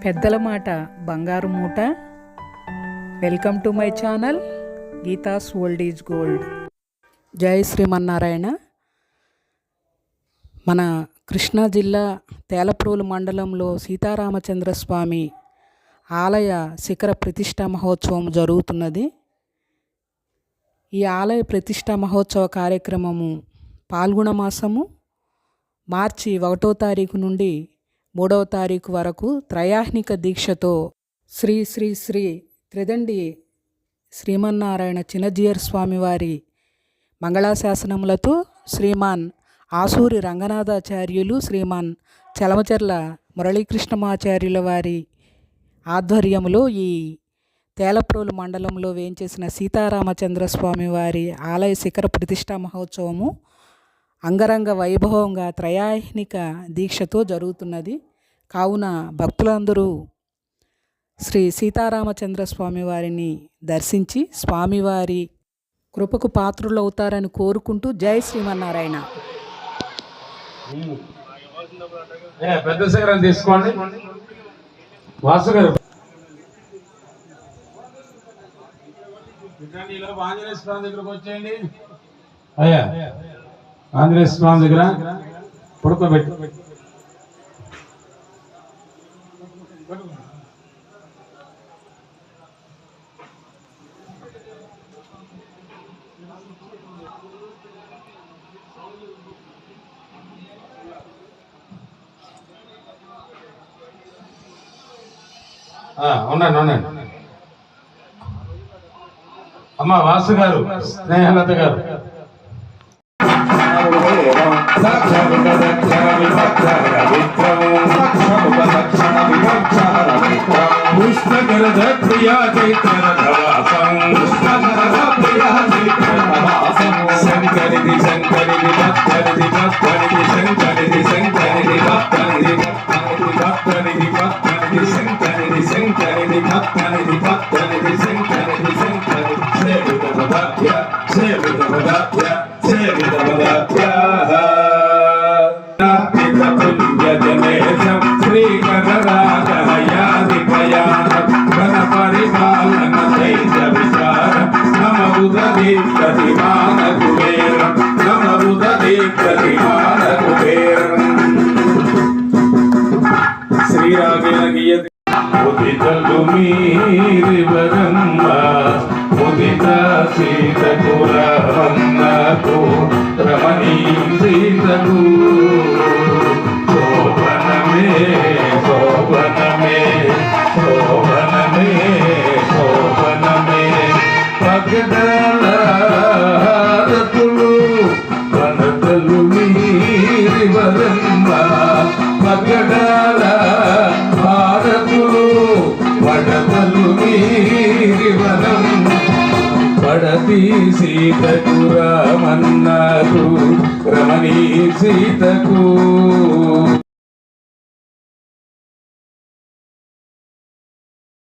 పెద్దల మాట బంగారు మూట. Welcome to my channel Geetha's old is gold. జై శ్రీమన్నారాయణ. మన కృష్ణా జిల్లా తేలప్రోలు మండలంలో సీతారామచంద్రస్వామి ఆలయ శిఖర ప్రతిష్టా మహోత్సవం జరుగుతున్నది. ఈ ఆలయ ప్రతిష్టా మహోత్సవ కార్యక్రమము పాల్గొన మాసము మార్చి 1వ తారీఖు నుండి 3వ తారీఖు వరకు త్రయాహ్నిక దీక్షతో శ్రీ శ్రీ శ్రీ త్రిదండి శ్రీమన్నారాయణ చిన్నజీయర్ స్వామివారి మంగళాశాసనములతో శ్రీమాన్ ఆసూరి రంగనాథాచార్యులు, శ్రీమాన్ చలమచర్ల మురళీకృష్ణమాచార్యుల వారి ఆధ్వర్యంలో ఈ తేలప్రోలు మండలంలో వేంచేసిన సీతారామచంద్రస్వామి వారి ఆలయ శిఖర ప్రతిష్టా మహోత్సవము అంగరంగ వైభవంగా త్రయాహ్నిక దీక్షతో జరుగుతున్నది. కావున భక్తులందరూ శ్రీ సీతారామచంద్ర స్వామి వారిని దర్శించి స్వామివారి కృపకు పాత్రులవుతారని కోరుకుంటూ జై శ్రీమన్నారాయణ. పెద్ద శిఖరం తీసుకోండి. వాసు గారు ఆంజనేయ స్వామి దగ్గరకు వచ్చేయండి. అయ్యా ఆంజనేయ స్వామి దగ్గర పడుకోబెట్టి ఉండండి. అమ్మ వాసు గారు, స్నేహలత గారు శంకరిది శంకరిది భక్తరిది భక్తరిది శంకరిది శంకరిది భక్తరిది భక్తరిది భక్తరిది శంకరిది శంకరిది భక్తరిది భక్తరిది శంకరిది శంకరిది సేవిత భక్త్య సేవిత భక్త్య సేవిత భక్త్య పుణ్యజనేశం శ్రీకరరాజయాదిపయానం ఘన పరిపాలన దైత్య విచారం నమరుదీ ప్రతిమాన కుబేరం నమరుదీ ప్రతిమాన కుబేరం శ్రీరాగేణ ఉదితలు మీరివరమ్మ ఉదిత సీతకు రమన్నకు రమణీ సీతకు శోభనమే శోభనమే శోభనమే శోభనమే పగడల హారతులు వనతలు మీరివరమ్మ పగడల హారతులు వడతలు మీరివరం పడతి సీతకు రామన్నకు రమణీ సీతకు